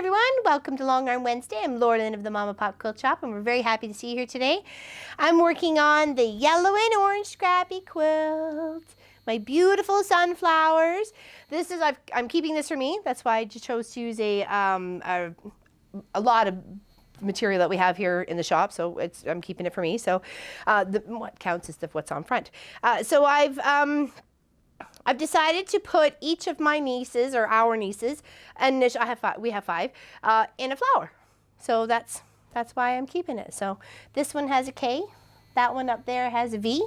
everyone, welcome to Long Arm Wednesday. I'm Lauren of the Mama Pop Quilt Shop, and we're very happy to see you here today. I'm working on the yellow and orange Scrappy quilt. My beautiful sunflowers. This is, I'm keeping this for me. That's why I just chose to use a lot of material that we have here in the shop, so I'm keeping it for me. So what counts is what's on front. So I've decided to put each of my nieces, or our nieces, and we have five, in a flower. So that's why I'm keeping it. So this one has a K, that one up there has a V,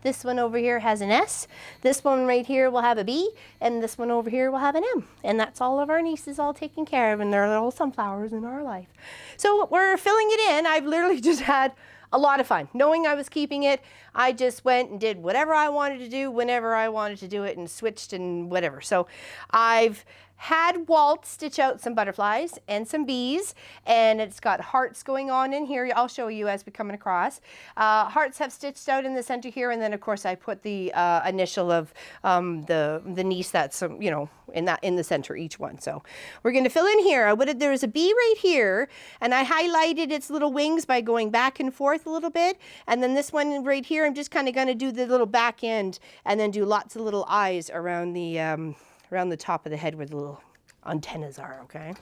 this one over here has an S, this one right here will have a B, and this one over here will have an M. And that's all of our nieces all taken care of, and they're little sunflowers in our life. So we're filling it in. I've literally just had a lot of fun. Knowing I was keeping it, I just went and did whatever I wanted to do, whenever I wanted to do it, and switched and whatever. So I've had Walt stitch out some butterflies and some bees, and it's got hearts going on in here. I'll show you as we're coming across. Hearts have stitched out in the center here, and then of course I put the initial of the niece that's in the center, each one. So we're going to fill in here. There's a bee right here, and I highlighted its little wings by going back and forth a little bit, and then this one right here, I'm just kind of going to do the little back end, and then do lots of little eyes around the top of the head where the little antennas are, okay?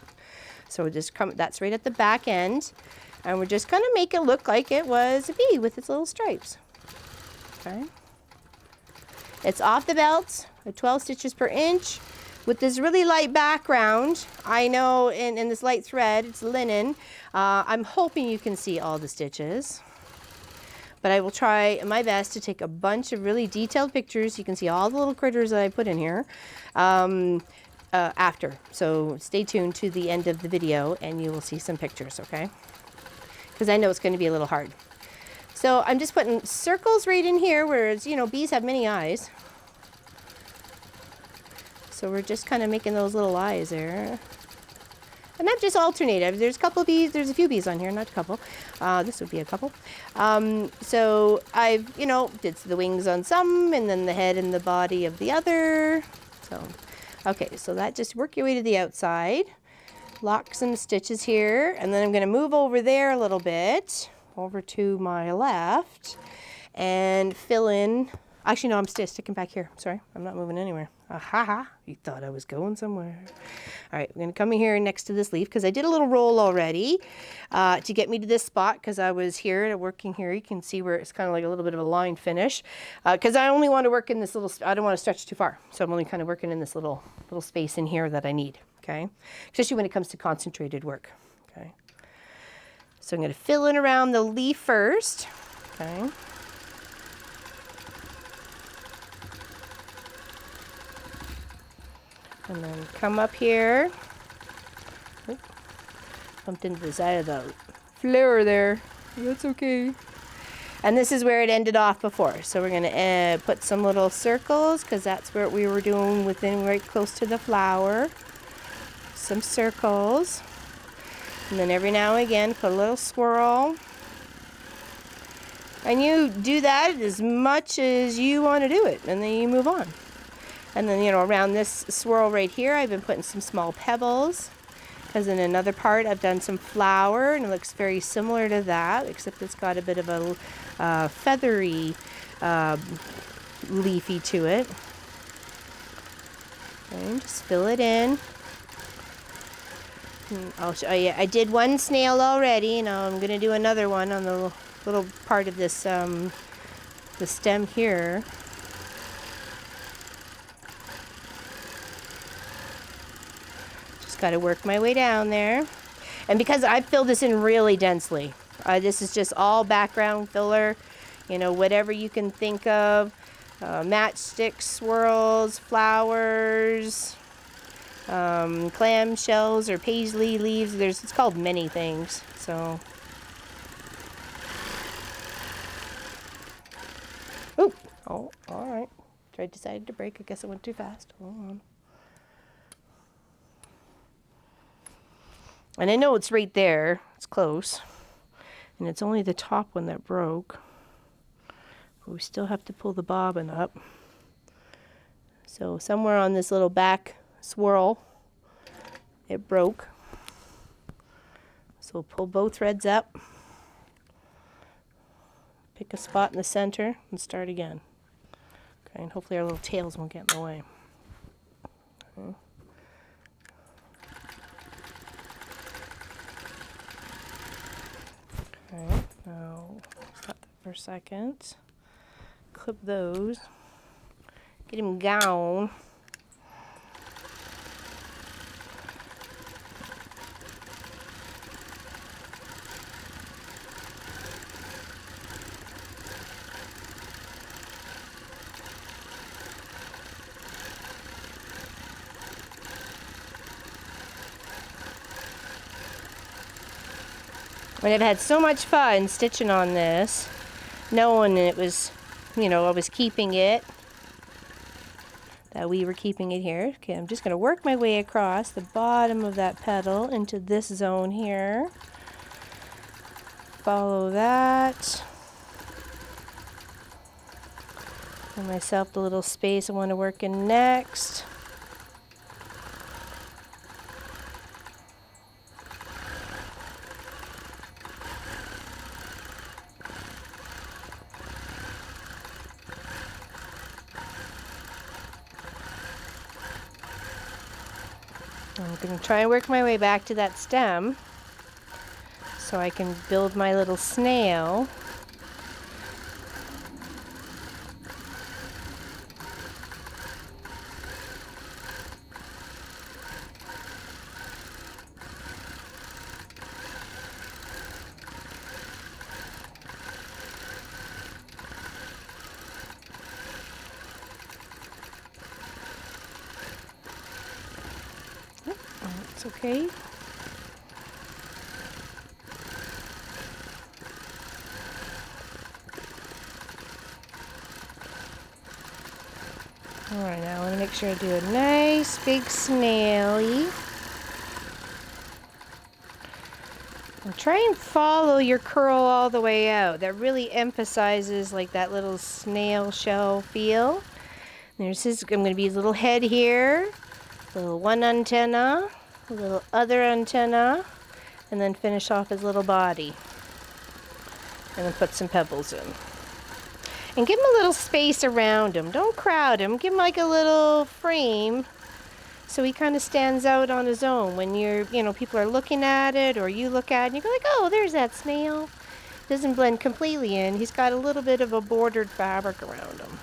So that's right at the back end, and we're just gonna make it look like it was a bee with its little stripes, okay? It's off the belt at 12 stitches per inch with this really light background. I know in this light thread, it's linen. I'm hoping you can see all the stitches, but I will try my best to take a bunch of really detailed pictures. You can see all the little critters that I put in here after. So stay tuned to the end of the video and you will see some pictures, okay? Because I know it's going to be a little hard. So I'm just putting circles right in here, whereas, bees have many eyes. So we're just kind of making those little eyes there. And I've just alternated. There's a few bees on here, not a couple. This would be a couple. So I've, did the wings on some, and then the head and the body of the other. So, okay, so that just work your way to the outside. Lock some stitches here, and then I'm going to move over there a little bit, over to my left, and fill in. Actually, no, I'm sticking back here. Sorry, I'm not moving anywhere. Aha, you thought I was going somewhere. All right, we're going to come in here next to this leaf because I did a little roll already to get me to this spot because I was here working here. You can see where it's kind of like a little bit of a line finish because I only want to work in this little, I don't want to stretch too far. So I'm only kind of working in this little space in here that I need, okay? Especially when it comes to concentrated work, okay? So I'm going to fill in around the leaf first, okay? And then come up here. Oop. Bumped into the side of the flower there. That's okay. And this is where it ended off before. So we're going to put some little circles because that's what we were doing right close to the flower. Some circles. And then every now and again put a little swirl. And you do that as much as you want to do it. And then you move on. And then, around this swirl right here, I've been putting some small pebbles. Because in another part, I've done some flower, and it looks very similar to that, except it's got a bit of a feathery, leafy to it. Okay, just fill it in. And I'll show you. I did one snail already. Now I'm going to do another one on the little part of this, the stem here. Got to work my way down there. And because I filled this in really densely, this is just all background filler, whatever you can think of, matchstick swirls, flowers, clam shells or paisley leaves. It's called many things. So, oh, all right. Decided to break. I guess it went too fast. Hold on. And I know it's right there, it's close, and it's only the top one that broke, but we still have to pull the bobbin up. So somewhere on this little back swirl, it broke. So we'll pull both threads up, pick a spot in the center, and start again. Okay, and hopefully our little tails won't get in the way. Okay. Okay, now stop that for a second. Clip those. Get him down. And I've had so much fun stitching on this, knowing it was, I was keeping it, that we were keeping it here. Okay, I'm just going to work my way across the bottom of that petal into this zone here. Follow that. Give myself the little space I want to work in next. I'm going to try and work my way back to that stem so I can build my little snail. It's okay. Alright, now I want to make sure I do a nice big snail-y. And try and follow your curl all the way out. That really emphasizes like that little snail shell feel. There's his, I'm going to be his little head here, little one antenna, a little other antenna, and then finish off his little body. And then put some pebbles in. And give him a little space around him. Don't crowd him. Give him like a little frame so he kind of stands out on his own. When you're, people are looking at it or you look at it and you go like, oh, there's that snail. Doesn't blend completely in. He's got a little bit of a bordered fabric around him.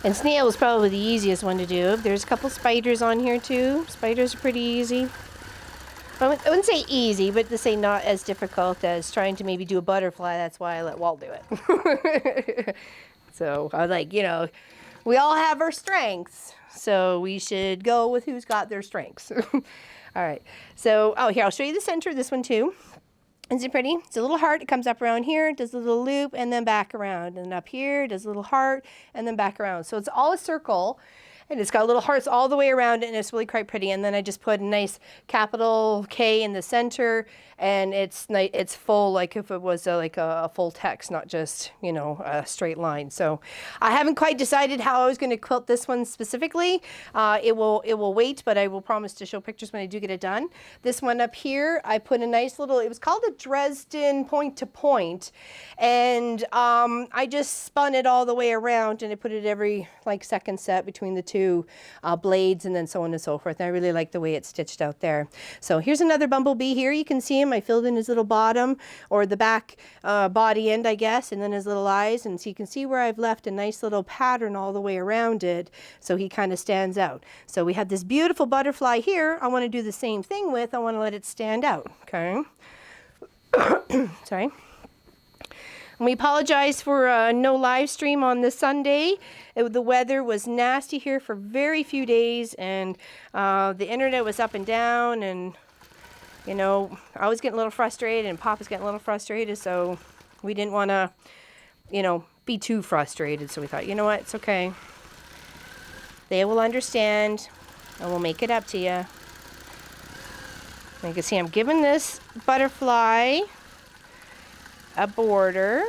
And snail is probably the easiest one to do. There's a couple spiders on here too. Spiders are pretty easy. I wouldn't say easy, but to say not as difficult as trying to maybe do a butterfly. That's why I let Walt do it. So I was like, we all have our strengths. So we should go with who's got their strengths. All right. So, here, I'll show you the center of this one too. Isn't it pretty? It's a little heart. It comes up around here, does a little loop, and then back around. And up here, does a little heart, and then back around. So it's all a circle. And it's got little hearts all the way around it, and it's really quite pretty. And then I just put a nice capital K in the center, and it's full, like if it was like a full text, not just, a straight line. So I haven't quite decided how I was going to quilt this one specifically. It will wait, but I will promise to show pictures when I do get it done. This one up here, I put a nice little, it was called a Dresden point to point, and I just spun it all the way around, and I put it every second set between the two blades, and then so on and so forth. And I really like the way it's stitched out there. So here's another bumblebee here. You can see him. I filled in his little bottom, or the back body end, I guess, and then his little eyes. And so you can see where I've left a nice little pattern all the way around it, so he kind of stands out. So we have this beautiful butterfly here. I want to do the same thing with. I want to let it stand out. Okay. Sorry. And we apologize for no live stream on this Sunday. The weather was nasty here for very few days, and the internet was up and down, and I was getting a little frustrated, and Papa's getting a little frustrated, so we didn't want to, be too frustrated. So we thought, you know what, it's okay. They will understand, and we'll make it up to you. You can see I'm giving this butterfly a border.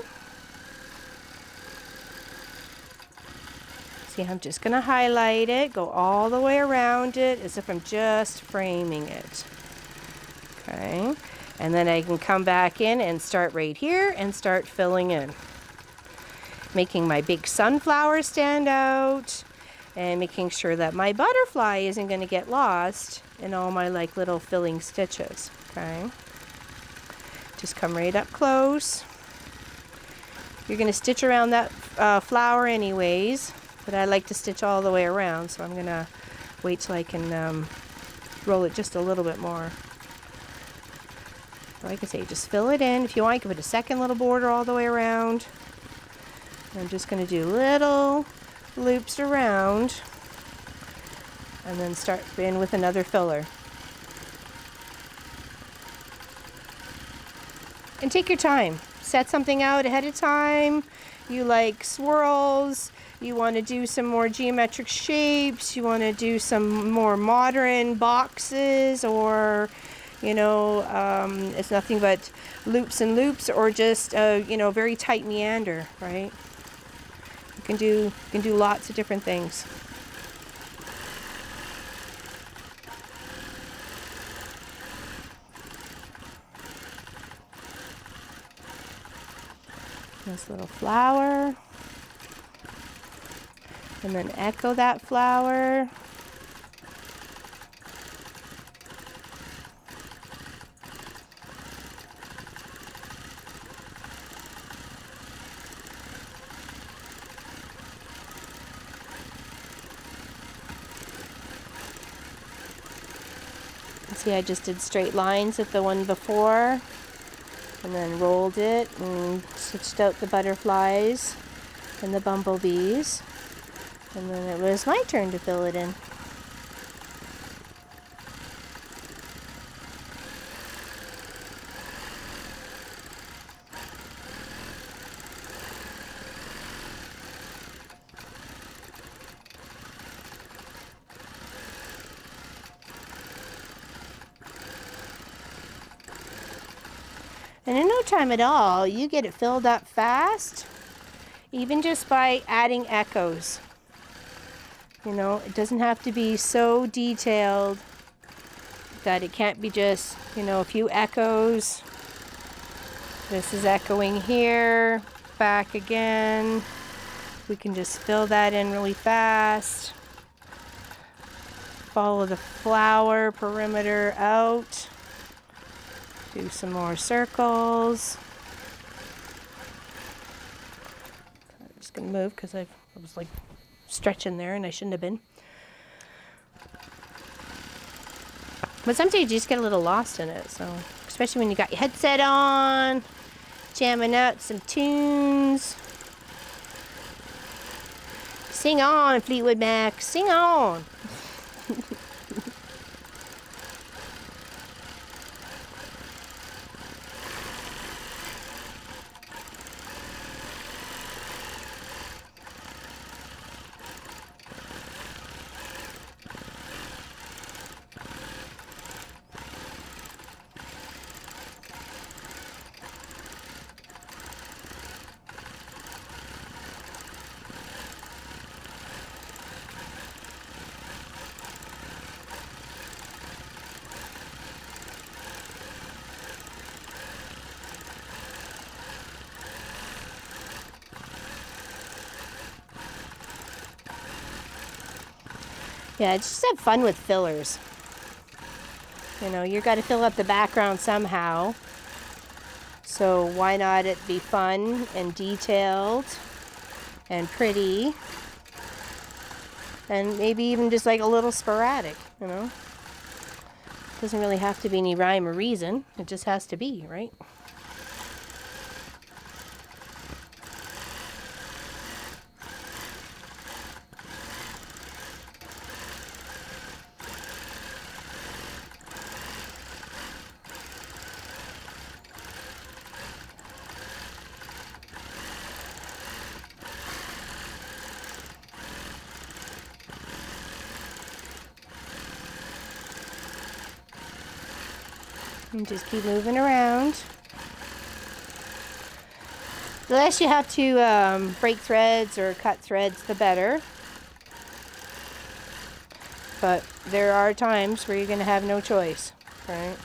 See, I'm just going to highlight it, go all the way around it as if I'm just framing it. Okay, and then I can come back in and start right here and start filling in. Making my big sunflower stand out and making sure that my butterfly isn't going to get lost in all my like little filling stitches. Okay, just come right up close. You're going to stitch around that flower anyways, but I like to stitch all the way around, so I'm going to wait till I can roll it just a little bit more. Like I say, just fill it in. If you want, you can put a second little border all the way around. I'm just going to do little loops around and then start in with another filler. And take your time. Set something out ahead of time. You like swirls, you want to do some more geometric shapes, you want to do some more modern boxes, or you know, it's nothing but loops and loops, or just you know, very tight meander, right? You can do lots of different things. This little flower, and then echo that flower. See, I just did straight lines at the one before, and then rolled it and stitched out the butterflies and the bumblebees, and then it was my turn to fill it in. And in no time at all, you get it filled up fast, even just by adding echoes. You know, it doesn't have to be so detailed that it can't be just, you know, a few echoes. This is echoing here, back again. We can just fill that in really fast. Follow the flower perimeter out. Do some more circles. I'm just going to move because I was like stretching there and I shouldn't have been. But sometimes you just get a little lost in it. So, especially when you got your headset on, jamming out some tunes. Sing on, Fleetwood Mac, sing on. Yeah, just have fun with fillers. You know, you got to fill up the background somehow. So why not it be fun and detailed and pretty, and maybe even just like a little sporadic, you know? Doesn't really have to be any rhyme or reason. It just has to be, right? And just keep moving around. The less you have to break threads or cut threads, the better. But there are times where you're going to have no choice, right?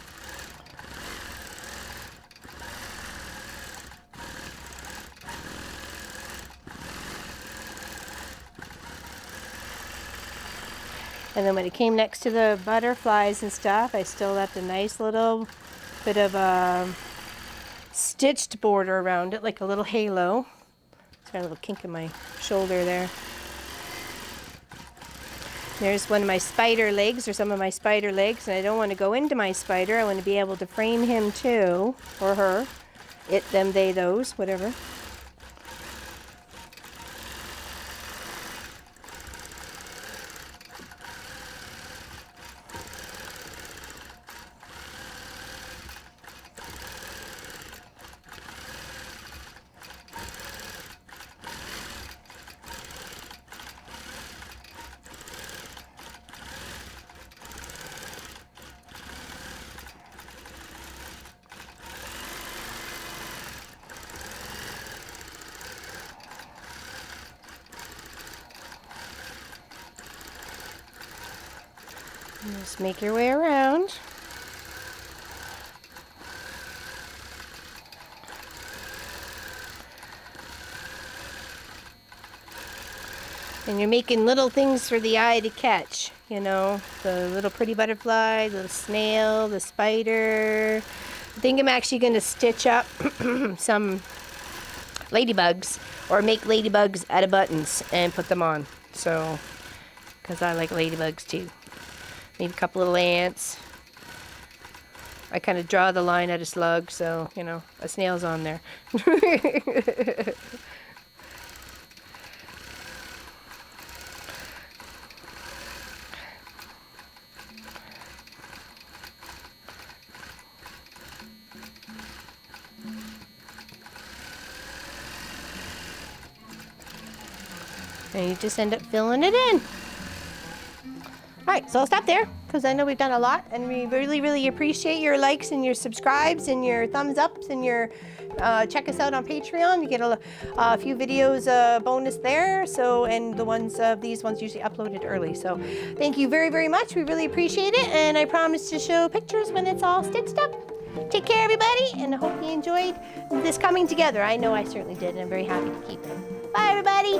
And then when it came next to the butterflies and stuff, I still left a nice little bit of a stitched border around it, like a little halo. It's got a little kink in my shoulder there. There's one of my spider legs, or some of my spider legs, and I don't want to go into my spider. I want to be able to frame him too, or her. It, them, they, those, whatever. Just make your way around. And you're making little things for the eye to catch, you know, the little pretty butterfly, the snail, the spider. I think I'm actually going to stitch up some ladybugs, or make ladybugs out of buttons and put them on. So, because I like ladybugs too. Maybe a couple little ants. I kind of draw the line at a slug, so, you know, a snail's on there. And you just end up filling it in. Alright, so I'll stop there, because I know we've done a lot, and we really, really appreciate your likes and your subscribes and your thumbs ups and your check us out on Patreon. You get a few videos bonus there, so, and the ones these ones usually uploaded early. So thank you very, very much. We really appreciate it, and I promise to show pictures when it's all stitched up. Take care, everybody, and I hope you enjoyed this coming together. I know I certainly did, and I'm very happy to keep it. Bye, everybody.